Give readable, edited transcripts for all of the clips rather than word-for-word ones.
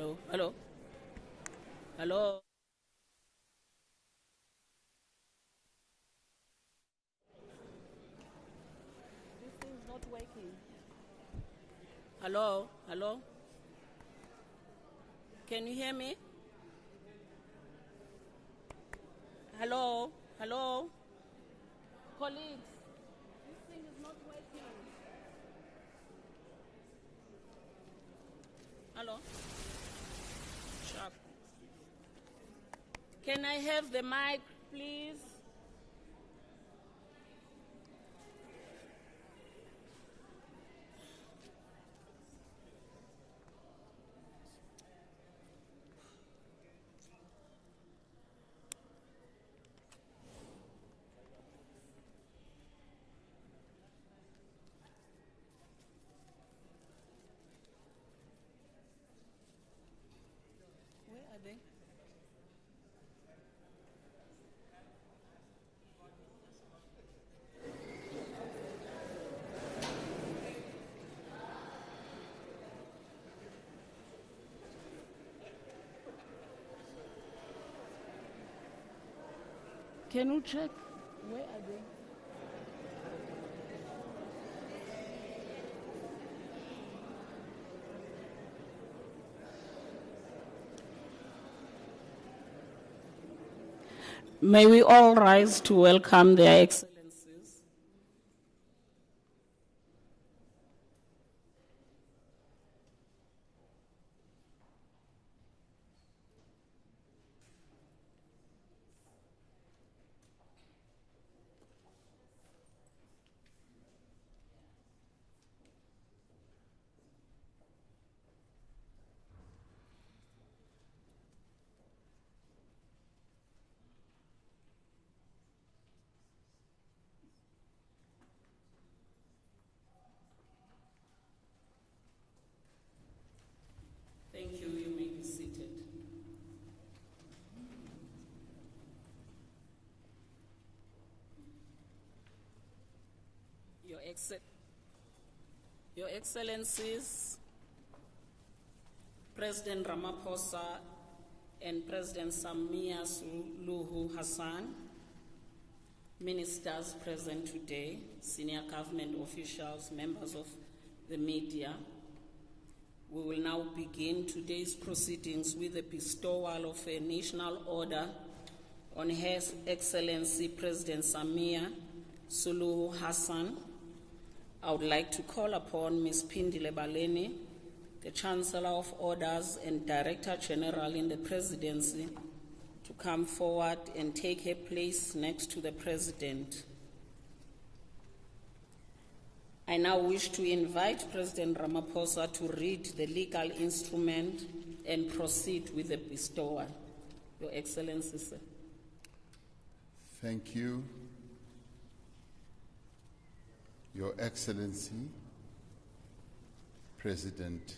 Hello, hello, hello. This thing is not working. Hello, hello. Can you hear me? Hello, hello. Colleagues, this thing is not working. Hello? Sharp. Can I have the mic, please? Where are they? Can you check? Where are they? May we all rise to welcome their excellencies. Thank you. You may be seated. Your Excellencies, President Ramaphosa and President Samia Suluhu Hassan, ministers present today, senior government officials, members of the media, we will now begin today's proceedings with the bestowal of a national order on Her Excellency President Samia Suluhu Hassan. I would like to call upon Ms. Pindile Baleni, the Chancellor of Orders and Director General in the Presidency, to come forward and take her place next to the President. I now wish to invite President Ramaphosa to read the legal instrument and proceed with the bestowal. Your Excellency, sir. Thank you. Your Excellency, President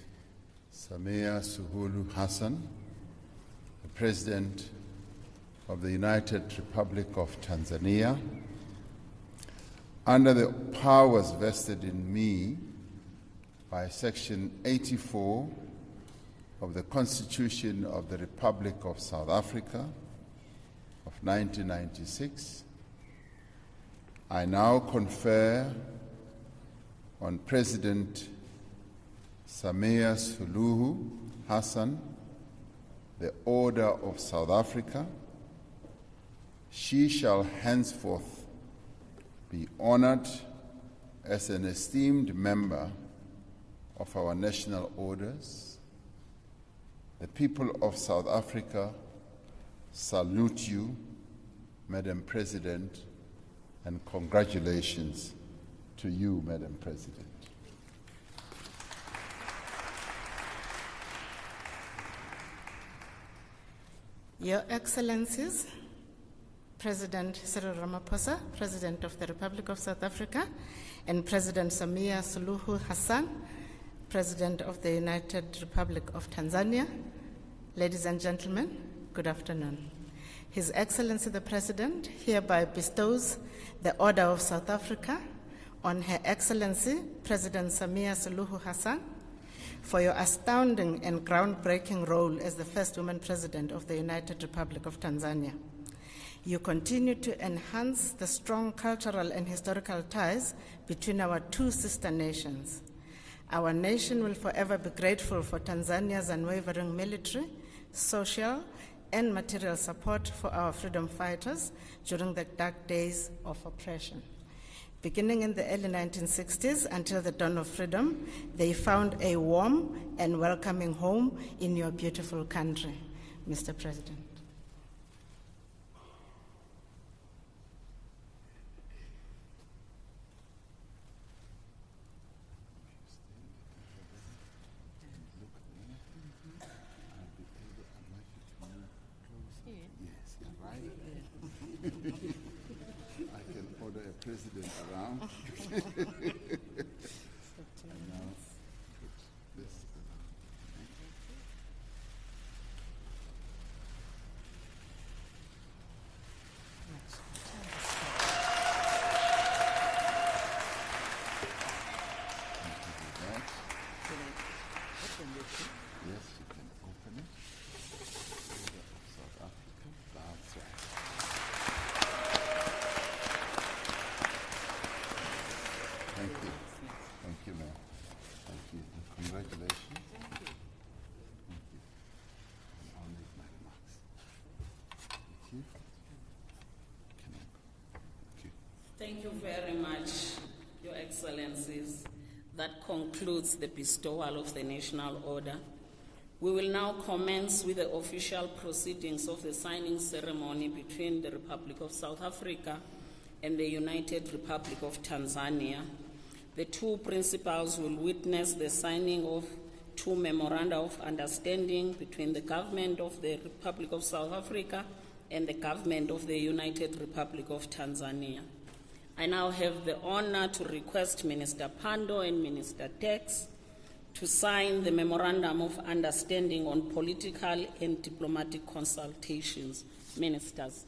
Samia Suluhu Hassan, the President of the United Republic of Tanzania, under the powers vested in me by Section 84 of the Constitution of the Republic of South Africa of 1996, I now confer on President Samia Suluhu Hassan the Order of South Africa. She shall henceforth be honored as an esteemed member of our national orders. The people of South Africa salute you, Madam President, and congratulations to you, Madam President. Your Excellencies, President Cyril Ramaphosa, President of the Republic of South Africa, and President Samia Suluhu Hassan, President of the United Republic of Tanzania, ladies and gentlemen, good afternoon. His Excellency the President hereby bestows the Order of South Africa on Her Excellency President Samia Suluhu Hassan for your astounding and groundbreaking role as the first woman president of the United Republic of Tanzania. You continue to enhance the strong cultural and historical ties between our two sister nations. Our nation will forever be grateful for Tanzania's unwavering military, social, and material support for our freedom fighters during the dark days of oppression. Beginning in the early 1960s until the dawn of freedom, they found a warm and welcoming home in your beautiful country, Mr. President. I can order a president around. And now, put this. Yes, you can open it. South Africa. That's right. Thank you. Thank you, ma'am. Thank you. And congratulations. Thank you. Thank you. And I'll make my remarks. Thank you. Can I go? Thank you. Thank you very much, Your Excellencies. That concludes the bestowal of the National Order. We will now commence with the official proceedings of the signing ceremony between the Republic of South Africa and the United Republic of Tanzania. The two principals will witness the signing of two memoranda of understanding between the government of the Republic of South Africa and the government of the United Republic of Tanzania. I now have the honor to request Minister Pando and Minister Tex to sign the Memorandum of Understanding on Political and Diplomatic Consultations. Ministers.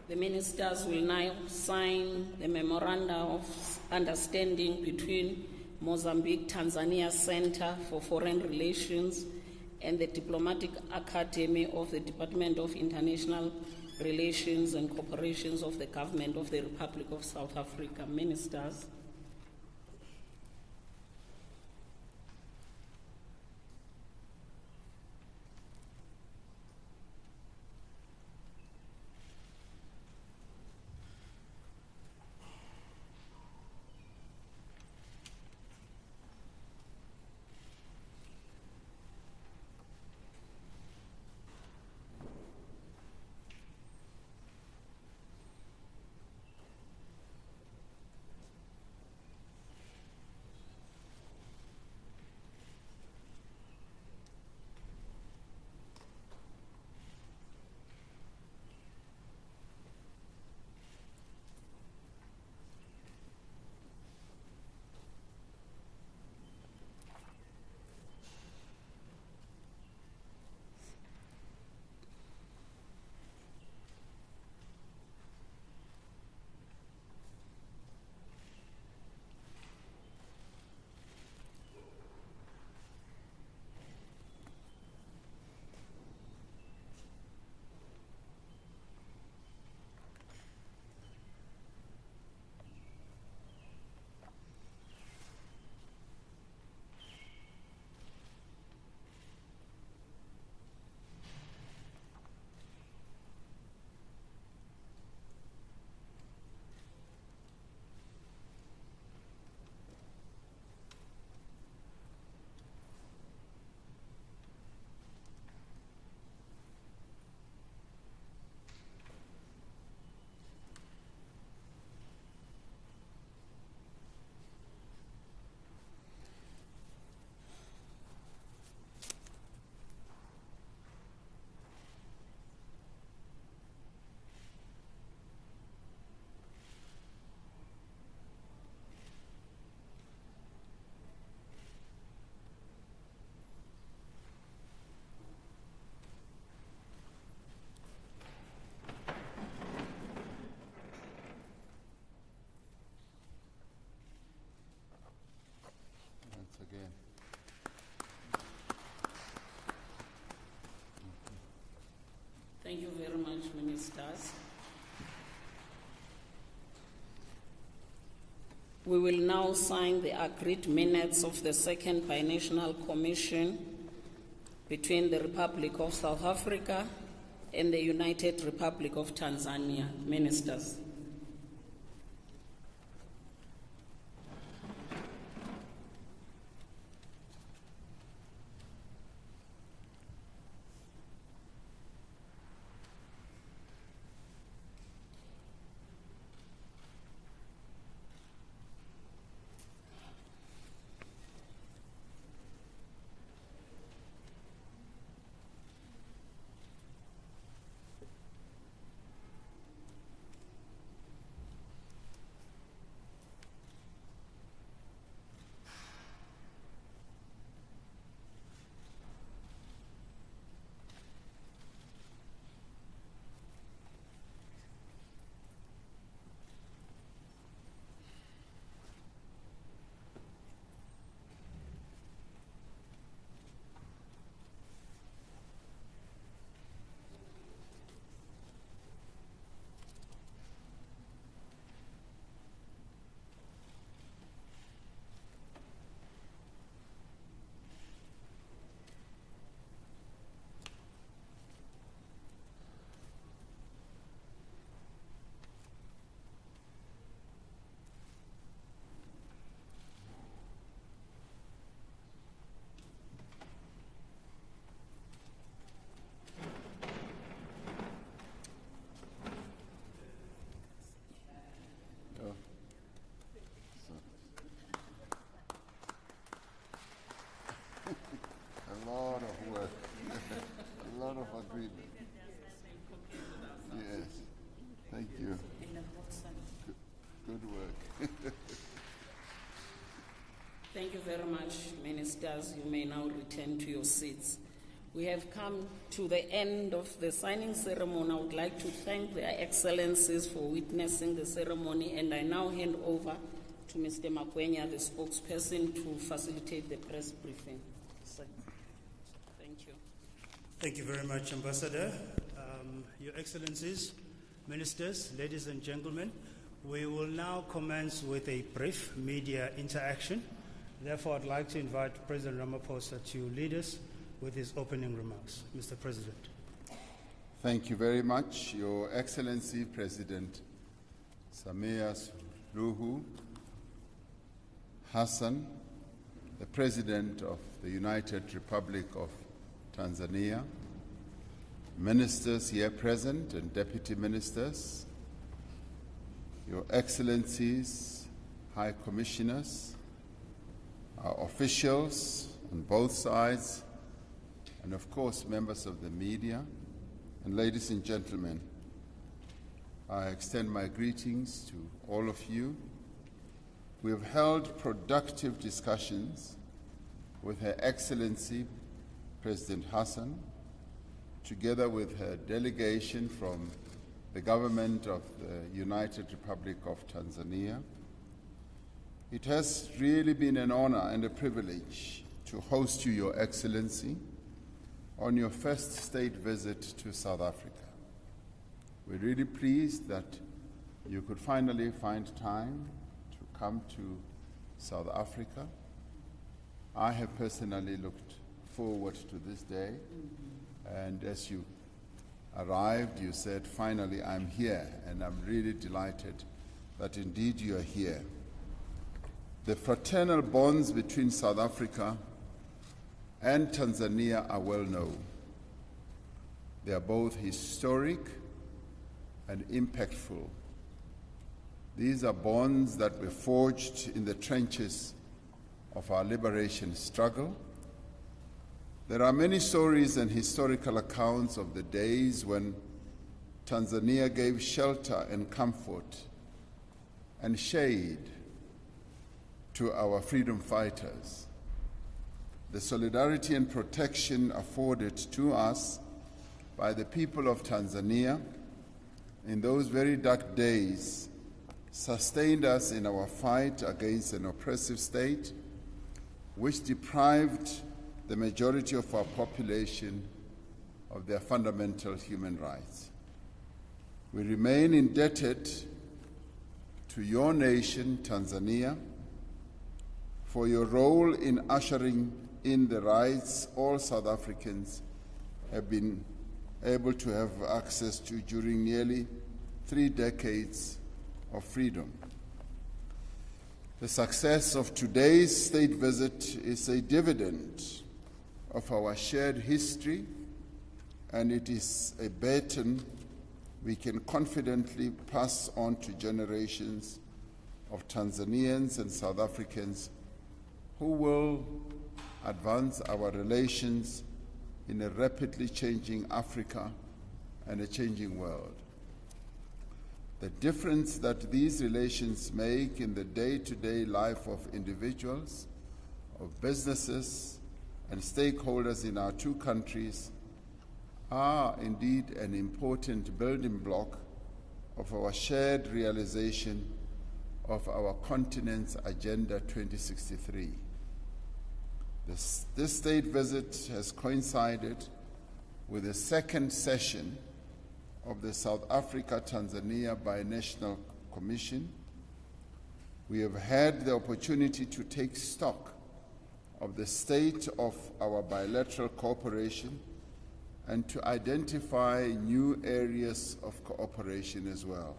The ministers will now sign the Memorandum of Understanding between Mozambique Tanzania Center for Foreign Relations and the Diplomatic Academy of the Department of International Relations and Corporations of the Government of the Republic of South Africa. Ministers. Again. Thank you very much, ministers. We will now sign the agreed minutes of the second binational commission between the Republic of South Africa and the United Republic of Tanzania. Ministers. A lot of work, a lot of agreement. Yes, thank you. Good work. Thank you very much, ministers. You may now return to your seats. We have come to the end of the signing ceremony. I would like to thank their excellencies for witnessing the ceremony, and I now hand over to Mr. Makwenya, the spokesperson, to facilitate the press briefing. Thank you. Thank you very much, Ambassador. Your Excellencies, Ministers, ladies and gentlemen, we will now commence with a brief media interaction. Therefore, I'd like to invite President Ramaphosa to lead us with his opening remarks. Mr. President. Thank you very much, Your Excellency President Samia Suluhu Hassan, the President of the United Republic of Tanzania, ministers here present and deputy ministers, Your Excellencies, High Commissioners, our officials on both sides, and of course, members of the media, and ladies and gentlemen, I extend my greetings to all of you. We have held productive discussions with Her Excellency President Hassan, together with her delegation from the government of the United Republic of Tanzania. It has really been an honor and a privilege to host you, Your Excellency, on your first state visit to South Africa. We're really pleased that you could finally find time to come to South Africa. I have personally looked forward to this day, and as you arrived, you said, finally, I'm here, and I'm really delighted that indeed you are here. The fraternal bonds between South Africa and Tanzania are well known. They are both historic and impactful. These are bonds that were forged in the trenches of our liberation struggle. There are many stories and historical accounts of the days when Tanzania gave shelter and comfort and shade to our freedom fighters. The solidarity and protection afforded to us by the people of Tanzania in those very dark days sustained us in our fight against an oppressive state which deprived the majority of our population of their fundamental human rights. We remain indebted to your nation, Tanzania, for your role in ushering in the rights all South Africans have been able to have access to during nearly 3 decades of freedom. The success of today's state visit is a dividend of our shared history, and it is a baton we can confidently pass on to generations of Tanzanians and South Africans who will advance our relations in a rapidly changing Africa and a changing world. The difference that these relations make in the day-to-day life of individuals, of businesses, and stakeholders in our two countries are indeed an important building block of our shared realization of our continent's Agenda 2063. This state visit has coincided with the second session of the South Africa-Tanzania Binational Commission. We have had the opportunity to take stock of the state of our bilateral cooperation and to identify new areas of cooperation as well.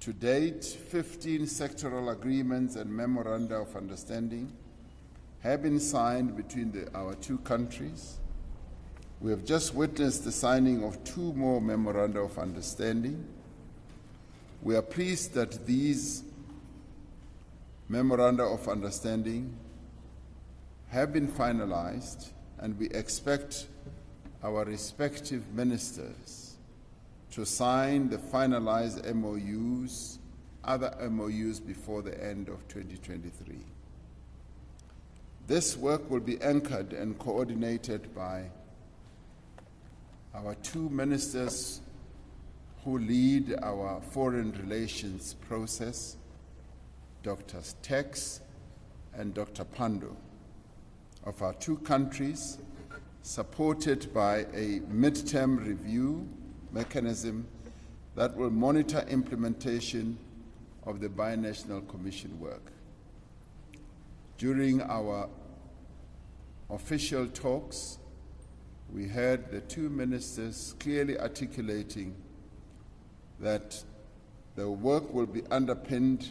To date, 15 sectoral agreements and memoranda of understanding have been signed between our two countries. We have just witnessed the signing of 2 more memoranda of understanding. We are pleased that these memoranda of understanding have been finalized, and we expect our respective ministers to sign the finalized MOUs, other MOUs before the end of 2023. This work will be anchored and coordinated by our two ministers who lead our foreign relations process, Dr. Tex and Dr. Pando, of our two countries, supported by a midterm review mechanism that will monitor implementation of the Binational Commission work. During our official talks, we heard the two ministers clearly articulating that the work will be underpinned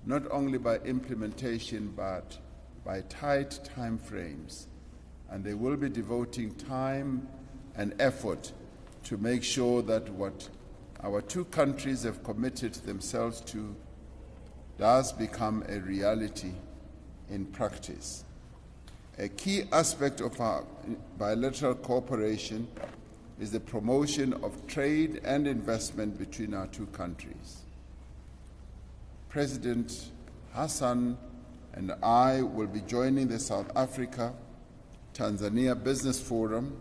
not only by implementation but by tight time frames, and they will be devoting time and effort to make sure that what our two countries have committed themselves to does become a reality in practice. A key aspect of our bilateral cooperation is the promotion of trade and investment between our two countries. President Hassan and I will be joining the South Africa-Tanzania Business Forum,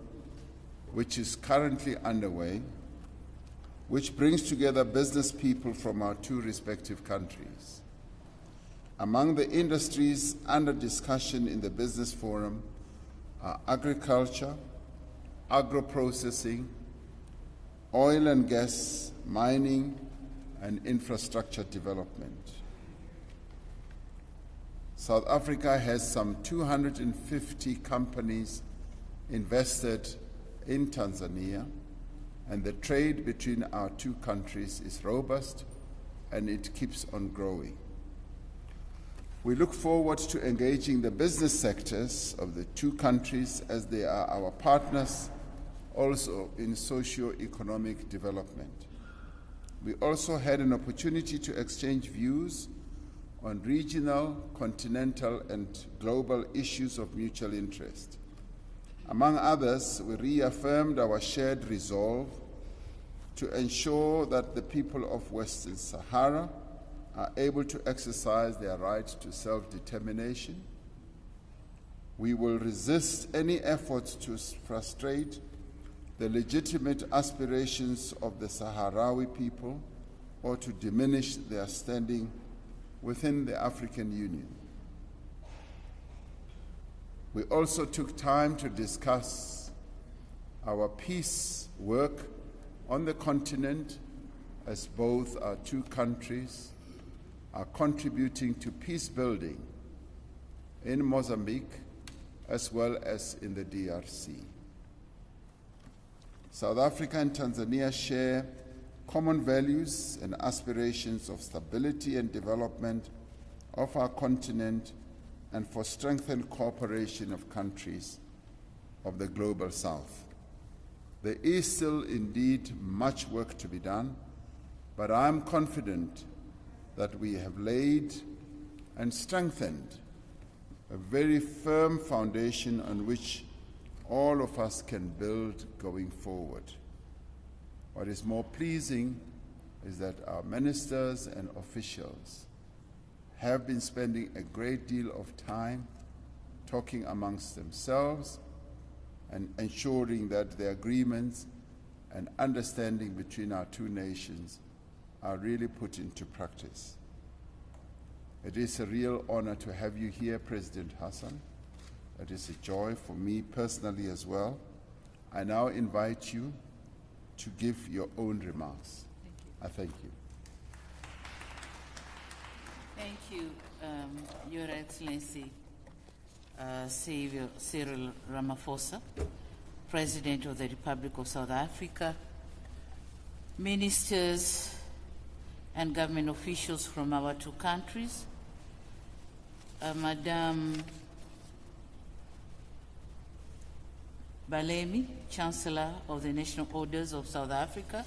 which is currently underway, which brings together business people from our two respective countries. Among the industries under discussion in the Business Forum are agriculture, agro-processing, oil and gas, mining, and infrastructure development. South Africa has some 250 companies invested in Tanzania, and the trade between our two countries is robust and it keeps on growing. We look forward to engaging the business sectors of the two countries as they are our partners also in socio-economic development. We also had an opportunity to exchange views on regional, continental, and global issues of mutual interest. Among others, we reaffirmed our shared resolve to ensure that the people of Western Sahara are able to exercise their right to self-determination. We will resist any efforts to frustrate the legitimate aspirations of the Sahrawi people or to diminish their standing within the African Union. We also took time to discuss our peace work on the continent, as both our two countries are contributing to peace building in Mozambique as well as in the DRC. South Africa and Tanzania share common values and aspirations of stability and development of our continent and for strengthened cooperation of countries of the Global South. There is still indeed much work to be done, but I am confident that we have laid and strengthened a very firm foundation on which all of us can build going forward. What is more pleasing is that our ministers and officials have been spending a great deal of time talking amongst themselves and ensuring that the agreements and understanding between our two nations are really put into practice. It is a real honor to have you here, President Hassan. It is a joy for me personally as well. I now invite you to give your own remarks. I thank you. Thank you, Your Excellency, Cyril Ramaphosa, President of the Republic of South Africa, ministers and government officials from our two countries, Madam Balemi, Chancellor of the National Orders of South Africa,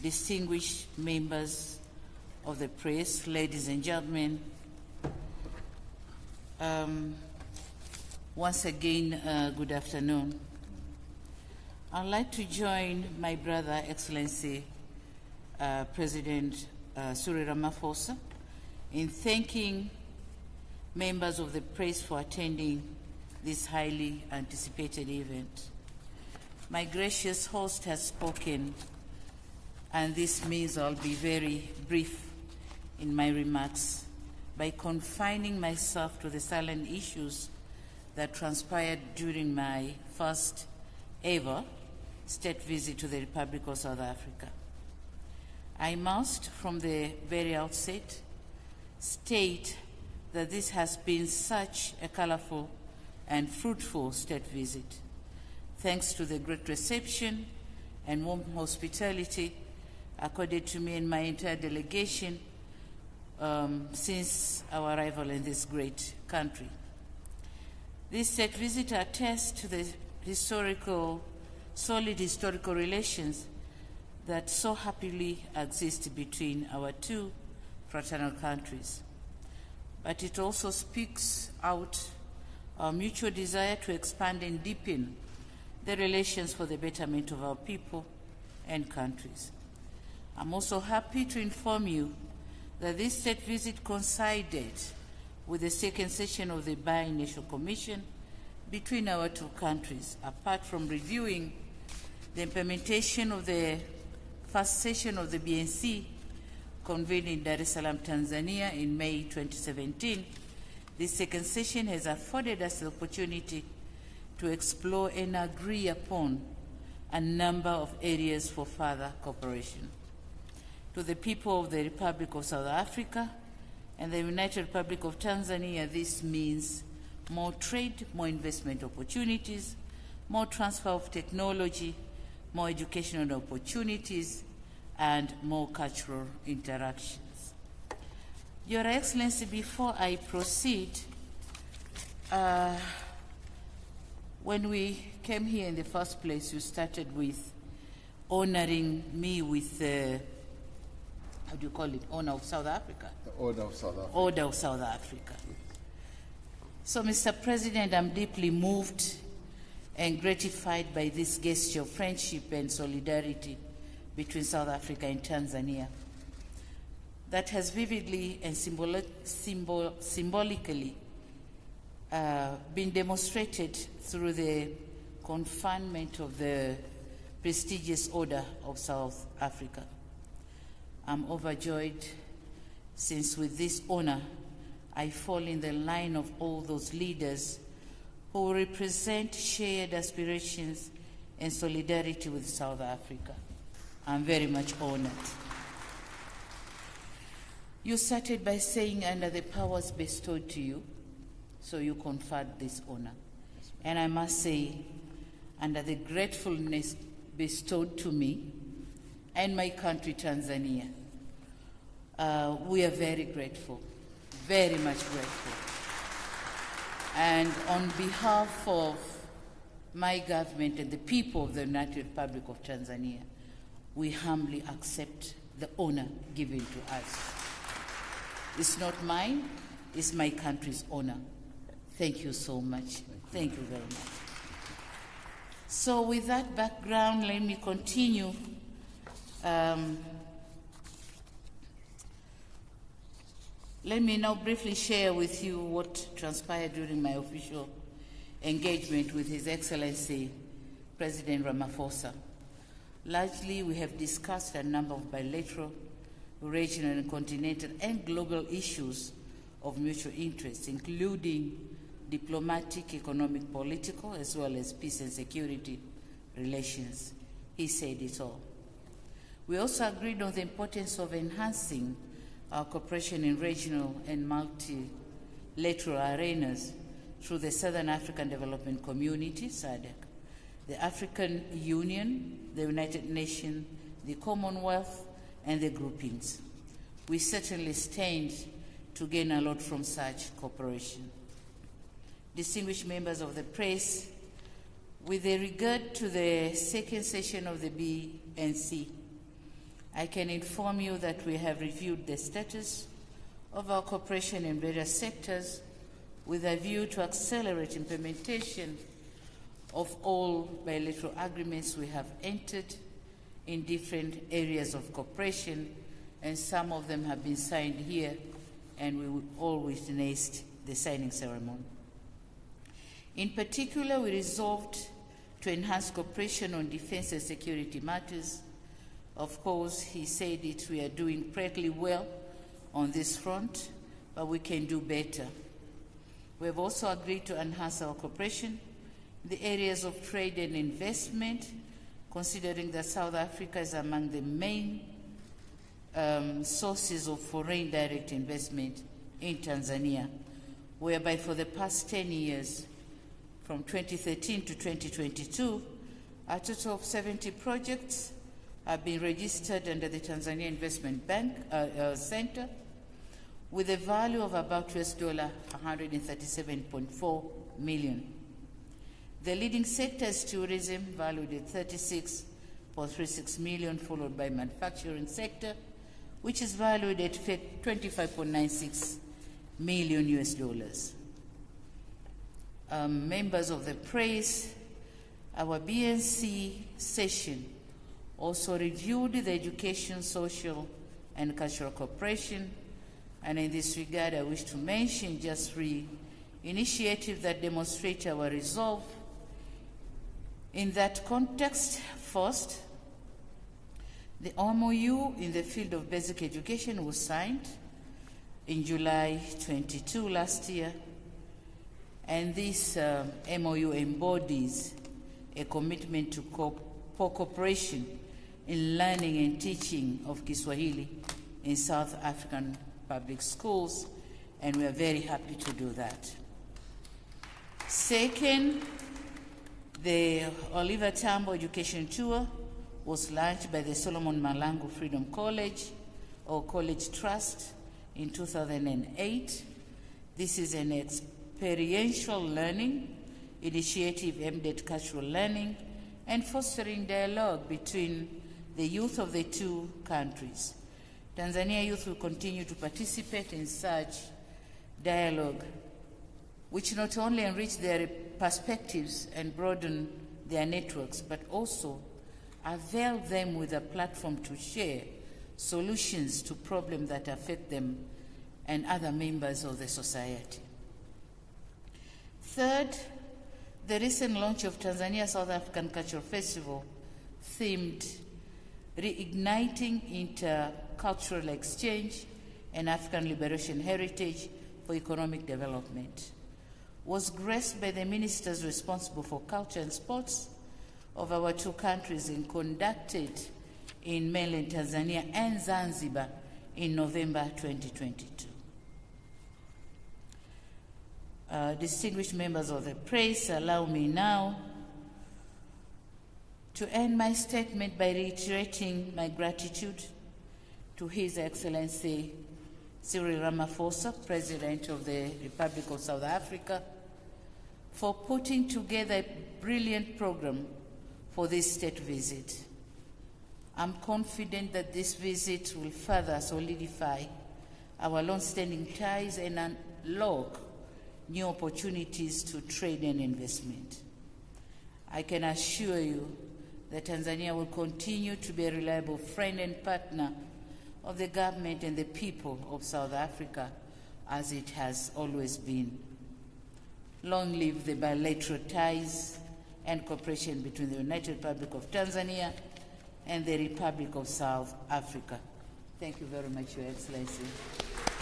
distinguished members of the press, ladies and gentlemen, once again, good afternoon. I'd like to join my brother, Excellency President Cyril Ramaphosa, in thanking members of the press for attending this highly anticipated event. My gracious host has spoken, and this means I'll be very brief in my remarks by confining myself to the salient issues that transpired during my first ever state visit to the Republic of South Africa. I must, from the very outset, state that this has been such a colorful and fruitful state visit, thanks to the great reception and warm hospitality accorded to me and my entire delegation since our arrival in this great country. This state visit attests to the solid historical relations that so happily exist between our two fraternal countries. But it also speaks out our mutual desire to expand and deepen the relations for the betterment of our people and countries. I'm also happy to inform you that this state visit coincided with the second session of the Bi-National Commission between our two countries. Apart from reviewing the implementation of the first session of the BNC convened in Dar es Salaam, Tanzania in May 2017, this second session has afforded us the opportunity to explore and agree upon a number of areas for further cooperation. To the people of the Republic of South Africa and the United Republic of Tanzania, this means more trade, more investment opportunities, more transfer of technology, more educational opportunities, and more cultural interactions. Your Excellency, before I proceed, when we came here in the first place, you started with honoring me with how do you call it? Honor of South Africa. The Order of South Africa. Order of South Africa. So, Mr. President, I'm deeply moved and gratified by this gesture of friendship and solidarity between South Africa and Tanzania that has vividly and symbolically been demonstrated through the conferment of the prestigious Order of South Africa. I'm overjoyed since with this honor I fall in the line of all those leaders who represent shared aspirations and solidarity with South Africa. I'm very much honored. You started by saying under the powers bestowed to you, so you conferred this honor. And I must say, under the gratefulness bestowed to me and my country, Tanzania, we are very grateful, very much grateful. And on behalf of my government and the people of the United Republic of Tanzania, we humbly accept the honor given to us. It's not mine, it's my country's honor. Thank you so much. Thank you very much. So with that background, let me continue. Let me now briefly share with you what transpired during my official engagement with His Excellency President Ramaphosa. Largely, we have discussed a number of bilateral, regional, and continental and global issues of mutual interest, including diplomatic, economic, political, as well as peace and security relations. He said it all. We also agreed on the importance of enhancing our cooperation in regional and multilateral arenas through the Southern African Development Community, SADC, the African Union, the United Nations, the Commonwealth, and the groupings. We certainly stand to gain a lot from such cooperation. Distinguished members of the press, with regard to the second session of the BNC, I can inform you that we have reviewed the status of our cooperation in various sectors with a view to accelerate implementation of all bilateral agreements we have entered in different areas of cooperation, and some of them have been signed here, and we will all witness the signing ceremony. In particular, we resolved to enhance cooperation on defense and security matters. Of course, he said it, we are doing pretty well on this front, but we can do better. We have also agreed to enhance our cooperation in the areas of trade and investment, considering that South Africa is among the main sources of foreign direct investment in Tanzania, whereby for the past 10 years, from 2013 to 2022, a total of 70 projects have been registered under the Tanzania Investment Bank Center, with a value of about $137.4 million. The leading sector is tourism, valued at $36.36 million, followed by manufacturing sector, which is valued at $25.96 million US dollars. Members of the press, our BNC session also reviewed the education, social, and cultural cooperation. And in this regard, I wish to mention just 3 initiatives that demonstrate our resolve. In that context, first, the MOU in the field of basic education was signed in July 22 last year. And this MOU embodies a commitment to cooperation in learning and teaching of Kiswahili in South African public schools, and we are very happy to do that. Second, the Oliver Tambo Education Tour was launched by the Solomon Malangu Freedom College or College Trust in 2008. This is an experiential learning initiative aimed at cultural learning and fostering dialogue between the youth of the 2 countries. Tanzania youth will continue to participate in such dialogue, which not only enrich their perspectives and broaden their networks, but also avail them with a platform to share solutions to problems that affect them and other members of the society. Third, the recent launch of Tanzania South African Cultural Festival themed Reigniting Intercultural Exchange and African Liberation Heritage for Economic Development was graced by the ministers responsible for culture and sports of our 2 countries and conducted in mainland Tanzania and Zanzibar in November 2022. Distinguished members of the press, allow me now to end my statement by reiterating my gratitude to His Excellency Cyril Ramaphosa, President of the Republic of South Africa, for putting together a brilliant program for this state visit. I'm confident that this visit will further solidify our long-standing ties and unlock new opportunities to trade and investment. I can assure you that Tanzania will continue to be a reliable friend and partner of the government and the people of South Africa, as it has always been. Long live the bilateral ties and cooperation between the United Republic of Tanzania and the Republic of South Africa. Thank you very much, Your Excellency.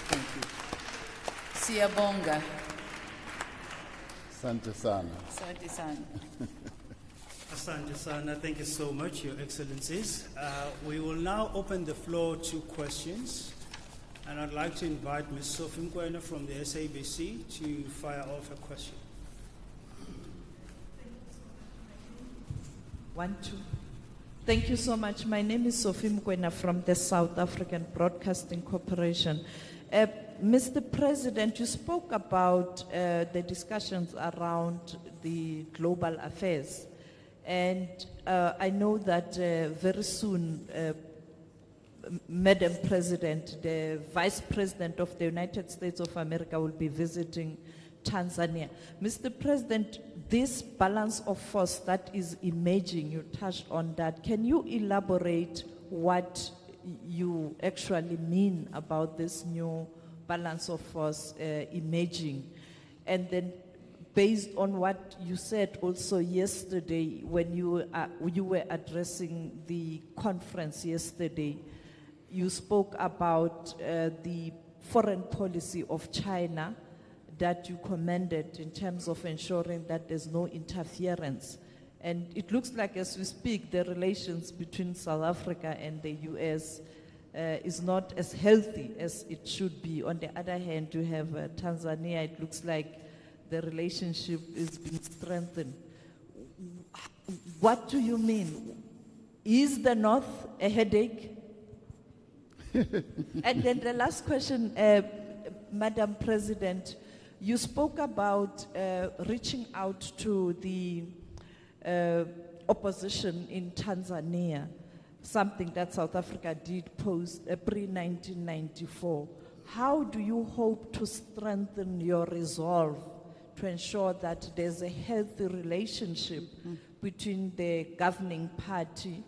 Thank you. Siyabonga. Asante sana. Asante sana. Asante sana. Thank you so much, Your Excellencies. We will now open the floor to questions. And I'd like to invite Ms. Sophie Mkwena from the SABC to fire off a question. 1, 2. Thank you so much. My name is Sophie Mkwena from the South African Broadcasting Corporation. Mr. President, you spoke about the discussions around the global affairs. And I know that very soon, Madam President, the Vice President of the United States of America will be visiting Tanzania. Mr. President, this balance of force that is emerging, you touched on that. Can you elaborate what you actually mean about this new balance of force emerging? And then based on what you said also yesterday when you were addressing the conference yesterday, you spoke about the foreign policy of China that you commended in terms of ensuring that there's no interference. And it looks like as we speak, the relations between South Africa and the US is not as healthy as it should be. On the other hand, you have Tanzania, it looks like the relationship is being strengthened. What do you mean? Is the North a headache? And then the last question, Madam President, you spoke about reaching out to the opposition in Tanzania, something that South Africa did post pre-1994. How do you hope to strengthen your resolve to ensure that there's a healthy relationship between the governing party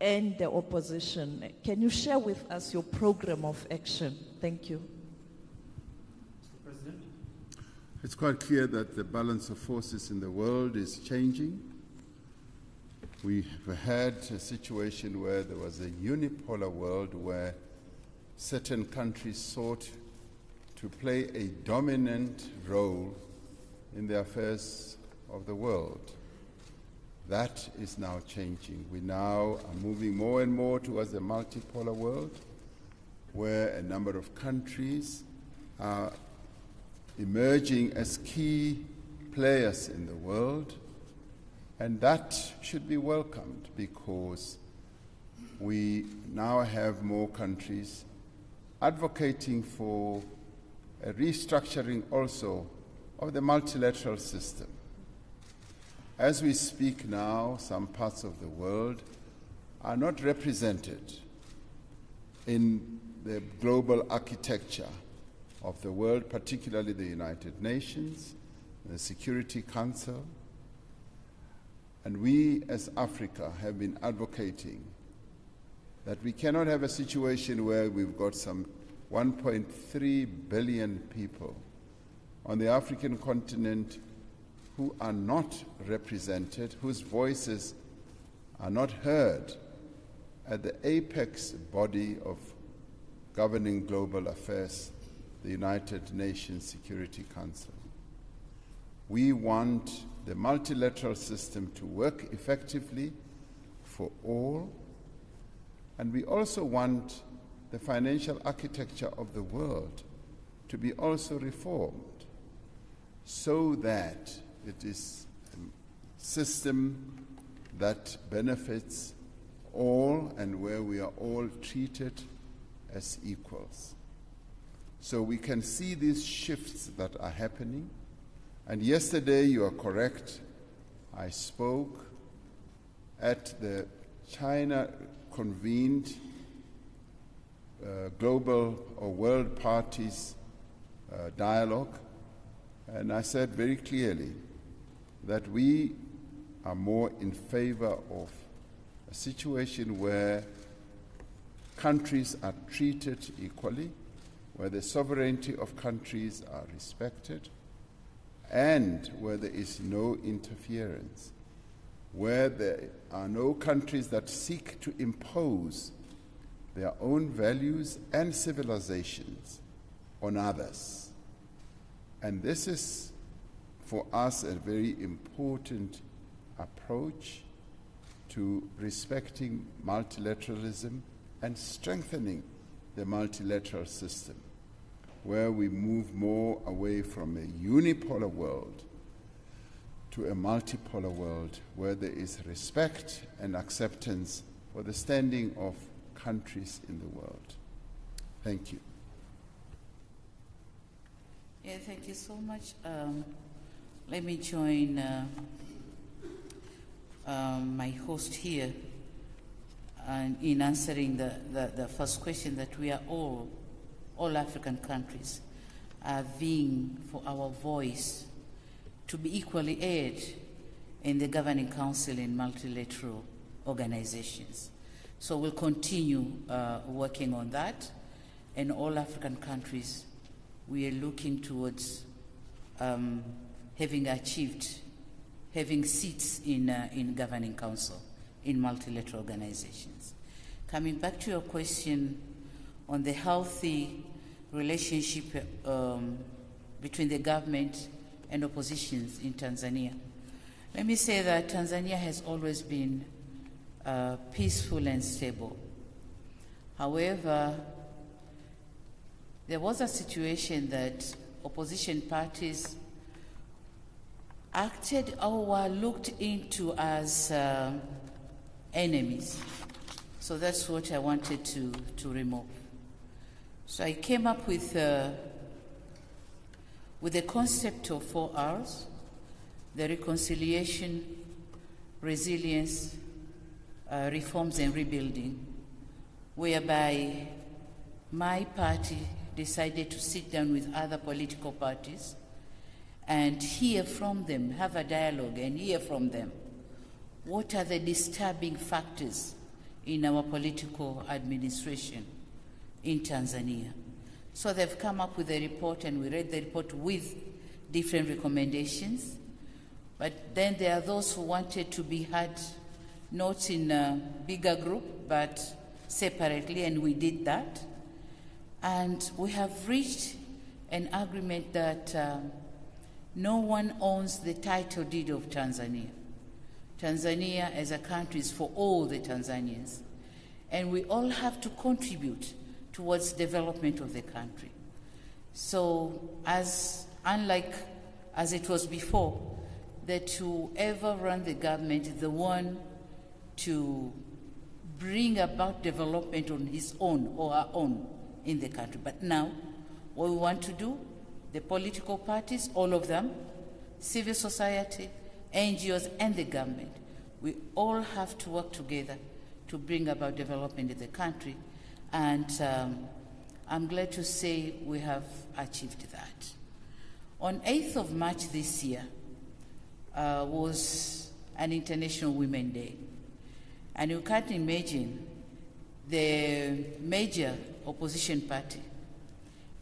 and the opposition? Can you share with us your program of action? Thank you. Mr. President. It's quite clear that the balance of forces in the world is changing. We had a situation where there was a unipolar world where certain countries sought to play a dominant role in the affairs of the world. That is now changing. We now are moving more and more towards a multipolar world where a number of countries are emerging as key players in the world, and that should be welcomed because we now have more countries advocating for a restructuring also of the multilateral system. As we speak now, some parts of the world are not represented in the global architecture of the world, particularly the United Nations, the Security Council. And we as Africa have been advocating that we cannot have a situation where we've got some 1.3 billion people on the African continent who are not represented, whose voices are not heard at the apex body of governing global affairs, the United Nations Security Council. We want the multilateral system to work effectively for all, and we also want the financial architecture of the world to be also reformed so that it is a system that benefits all and where we are all treated as equals. So we can see these shifts that are happening. And yesterday, you are correct, I spoke at the China-convened global or world parties dialogue, and I said very clearly that we are more in favor of a situation where countries are treated equally, where the sovereignty of countries are respected, and where there is no interference, where there are no countries that seek to impose their own values and civilizations on others. And this is, for us, a very important approach to respecting multilateralism and strengthening the multilateral system, where we move more away from a unipolar world to a multipolar world, where there is respect and acceptance for the standing of countries in the world. Thank you. Yeah, thank you so much. Let me join my host here in answering the first question that we are all African countries are vying for our voice to be equally heard in the governing council in multilateral organizations. So we'll continue working on that. And all African countries, we are looking towards having seats in governing council in multilateral organizations. Coming back to your question on the healthy relationship between the government and oppositions in Tanzania, let me say that Tanzania has always been peaceful and stable. However, there was a situation that opposition parties acted or were looked into as enemies. So that's what I wanted to remove. So I came up with the concept of 4 R's: the reconciliation, resilience, reforms and rebuilding, whereby my party decided to sit down with other political parties and hear from them, have a dialogue and hear from them. What are the disturbing factors in our political administration in Tanzania? So they've come up with a report, and we read the report with different recommendations. But then there are those who wanted to be heard not in a bigger group, but separately, and we did that. And we have reached an agreement that no one owns the title deed of Tanzania. Tanzania as a country is for all the Tanzanians, and we all have to contribute towards development of the country. So unlike as it was before, that whoever ran the government is the one to bring about development on his own or her own in the country. But now, what we want to do, the political parties, all of them, civil society, NGOs, and the government, we all have to work together to bring about development in the country. And I'm glad to say we have achieved that. On 8th of March this year was an International Women's Day. And you can't imagine the major opposition party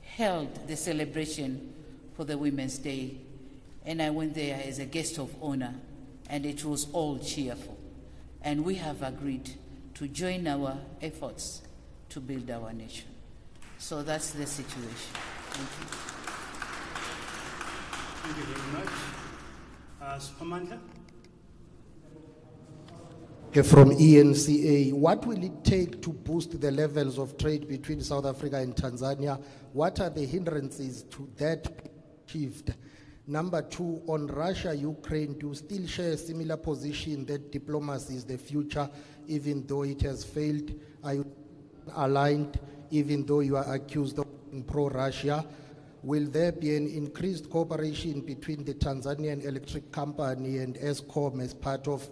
held the celebration for the Women's Day, and I went there as a guest of honor, and it was all cheerful. And we have agreed to join our efforts to build our nation. So that's the situation. Thank you. Thank you very much. Supermandla? From ENCA, what will it take to boost the levels of trade between South Africa and Tanzania? What are the hindrances to that achieved? Number 2, on Russia, Ukraine, do you still share a similar position that diplomacy is the future, even though it has failed? Are you aligned, even though you are accused of being pro-Russia? Will there be an increased cooperation between the Tanzanian Electric Company and ESCOM as part of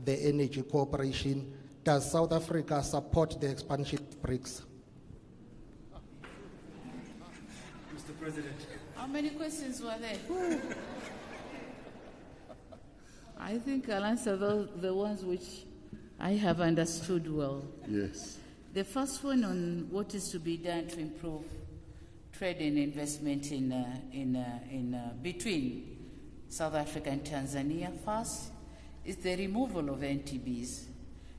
the energy cooperation? Does South Africa support the expansion of BRICS? Mr. President. How many questions were there? I think I'll answer the ones which I have understood well. Yes. The first one on what is to be done to improve trade and investment between South Africa and Tanzania. First is the removal of NTBs,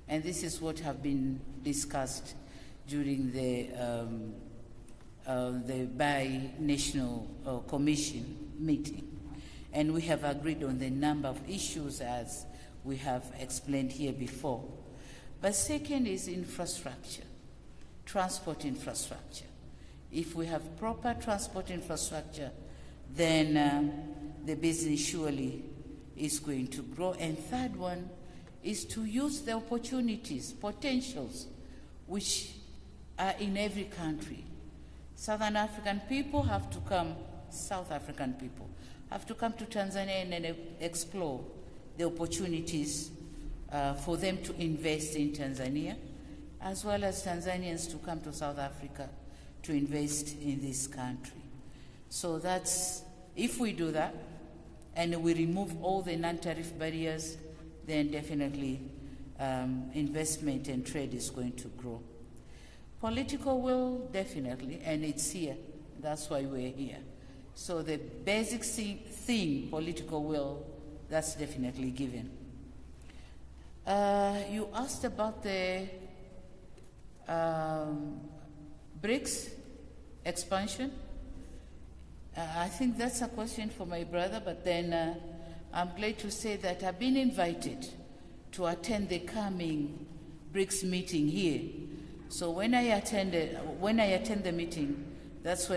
and this is what have been discussed during the bi-national commission meeting. And we have agreed on the number of issues as we have explained here before. But second is infrastructure, transport infrastructure. If we have proper transport infrastructure, then the business surely is going to grow. And third one is to use the opportunities, potentials, which are in every country. Southern African people have to come, South African people have to come to Tanzania and explore the opportunities for them to invest in Tanzania, as well as Tanzanians to come to South Africa to invest in this country. So that's, if we do that, and we remove all the non-tariff barriers, then definitely investment and trade is going to grow. Political will, definitely, and it's here. That's why we're here. So the basic thing, political will, that's definitely given. You asked about the BRICS expansion. I think that's a question for my brother, but then I'm glad to say that I've been invited to attend the coming BRICS meeting here. So when I attend the meeting, that's when